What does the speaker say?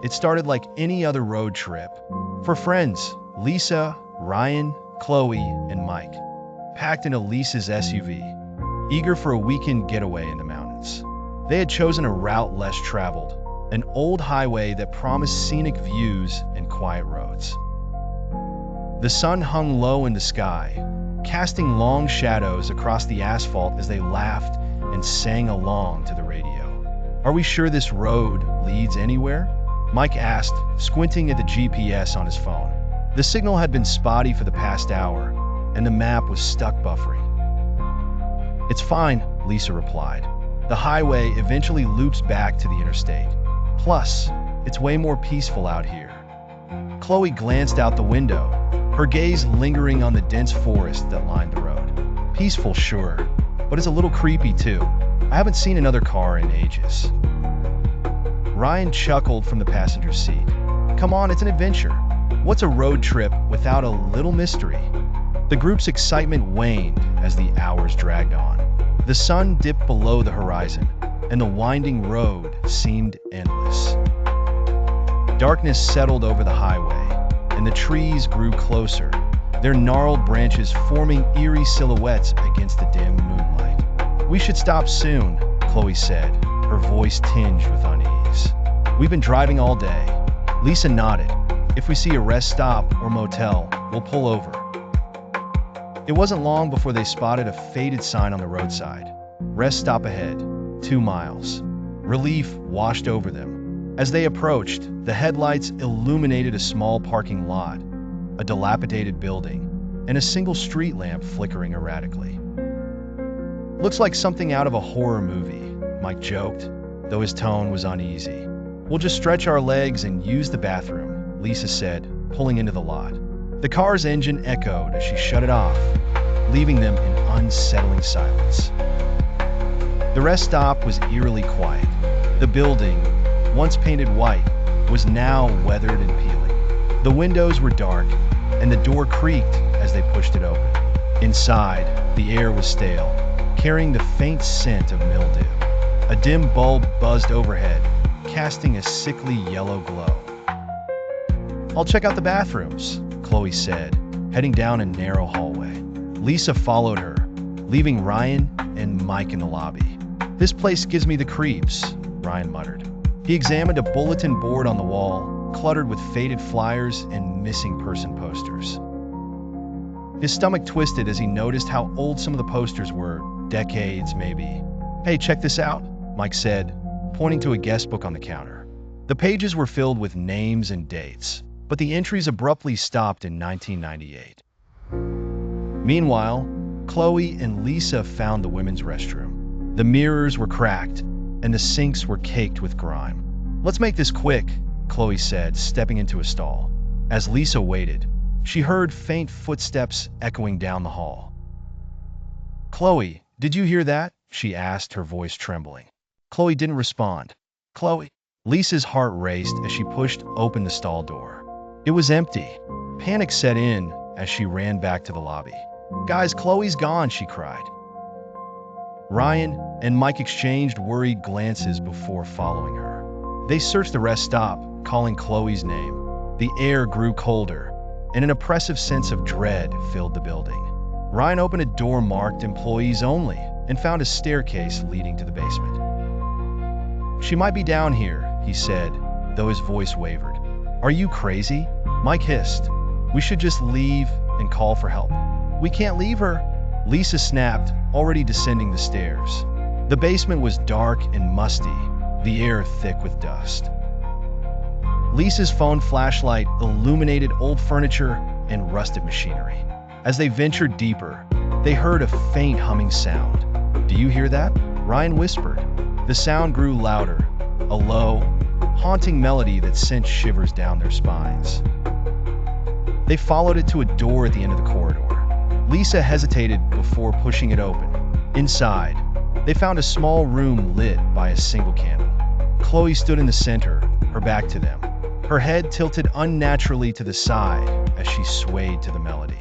It started like any other road trip. For friends, Lisa, Ryan, Chloe, and Mike, packed into Lisa's SUV, eager for a weekend getaway in the mountains. They had chosen a route less traveled, an old highway that promised scenic views and quiet roads. The sun hung low in the sky, casting long shadows across the asphalt as they laughed and sang along to the radio. "Are we sure this road leads anywhere?" Mike asked, squinting at the GPS on his phone. The signal had been spotty for the past hour, and the map was stuck buffering. "It's fine," Lisa replied. "The highway eventually loops back to the interstate. Plus, it's way more peaceful out here." Chloe glanced out the window, her gaze lingering on the dense forest that lined the road. "Peaceful, sure, but it's a little creepy too. I haven't seen another car in ages." Ryan chuckled from the passenger seat. "Come on, it's an adventure. What's a road trip without a little mystery?" The group's excitement waned as the hours dragged on. The sun dipped below the horizon, and the winding road seemed endless. Darkness settled over the highway, and the trees grew closer, their gnarled branches forming eerie silhouettes against the dim moonlight. "We should stop soon," Chloe said, her voice tinged with unease. "We've been driving all day." Lisa nodded. "If we see a rest stop or motel, we'll pull over." It wasn't long before they spotted a faded sign on the roadside. "Rest stop ahead, 2 miles." Relief washed over them. As they approached, the headlights illuminated a small parking lot, a dilapidated building, and a single street lamp flickering erratically. "Looks like something out of a horror movie," Mike joked, though his tone was uneasy. "We'll just stretch our legs and use the bathroom," Lisa said, pulling into the lot. The car's engine echoed as she shut it off, leaving them in unsettling silence. The rest stop was eerily quiet. The building, once painted white, was now weathered and peeling. The windows were dark, and the door creaked as they pushed it open. Inside, the air was stale, carrying the faint scent of mildew. A dim bulb buzzed overhead, casting a sickly yellow glow. "I'll check out the bathrooms," Chloe said, heading down a narrow hallway. Lisa followed her, leaving Ryan and Mike in the lobby. "This place gives me the creeps," Ryan muttered. He examined a bulletin board on the wall, cluttered with faded flyers and missing person posters. His stomach twisted as he noticed how old some of the posters were, decades maybe. "Hey, check this out," Mike said, pointing to a guest book on the counter. The pages were filled with names and dates, but the entries abruptly stopped in 1998. Meanwhile, Chloe and Lisa found the women's restroom. The mirrors were cracked, and the sinks were caked with grime. "Let's make this quick," Chloe said, stepping into a stall. As Lisa waited, she heard faint footsteps echoing down the hall. "Chloe, did you hear that?" she asked, her voice trembling. Chloe didn't respond. "Chloe?" Lisa's heart raced as she pushed open the stall door. It was empty. Panic set in as she ran back to the lobby. "Guys, Chloe's gone," she cried. Ryan and Mike exchanged worried glances before following her. They searched the rest stop, calling Chloe's name. The air grew colder, and an oppressive sense of dread filled the building. Ryan opened a door marked "Employees Only" and found a staircase leading to the basement. "She might be down here," he said, though his voice wavered. "Are you crazy?" Mike hissed. "We should just leave and call for help." "We can't leave her," Lisa snapped, already descending the stairs. The basement was dark and musty, the air thick with dust. Lisa's phone flashlight illuminated old furniture and rusted machinery. As they ventured deeper, they heard a faint humming sound. "Do you hear that?" Ryan whispered. The sound grew louder, a low, haunting melody that sent shivers down their spines. They followed it to a door at the end of the corridor. Lisa hesitated before pushing it open. Inside, they found a small room lit by a single candle. Chloe stood in the center, her back to them, her head tilted unnaturally to the side as she swayed to the melody.